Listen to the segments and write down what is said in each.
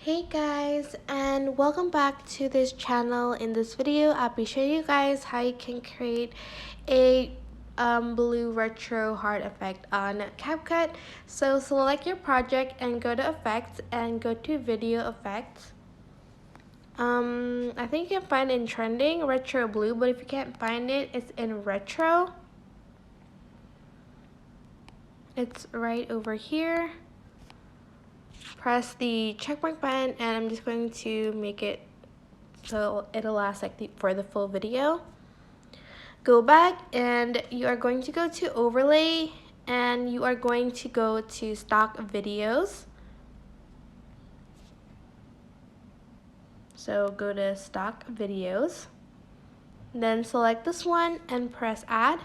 Hey guys, and welcome back to this channel. In this video I'll be showing you guys how you can create a blue retro heart effect on CapCut. So select your project and go to effects and go to video effects. I think you can find it in trending retro blue, but if you can't find it, it's in retro. It's right over here. Press the check mark button, and I'm just going to make it so it'll last for the full video. Go back and you are going to go to overlay, and you are going to go to stock videos. So go to stock videos, then select this one and press add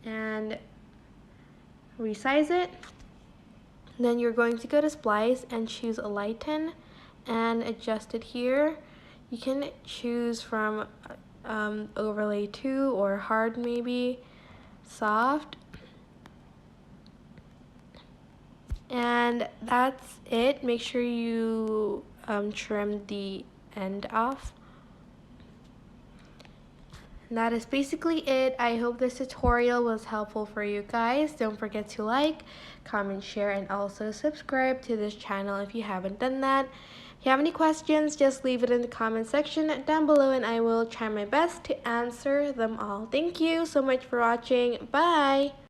and resize it. Then you're going to go to splice and choose a lighten and adjust it here. You can choose from overlay 2 or hard, maybe soft, and that's it. Make sure you trim the end off. And that is basically it. I hope this tutorial was helpful for you guys. Don't forget to like, comment, share, and also subscribe to this channel if you haven't done that. If you have any questions, just leave it in the comment section down below and I will try my best to answer them all. Thank you so much for watching. Bye!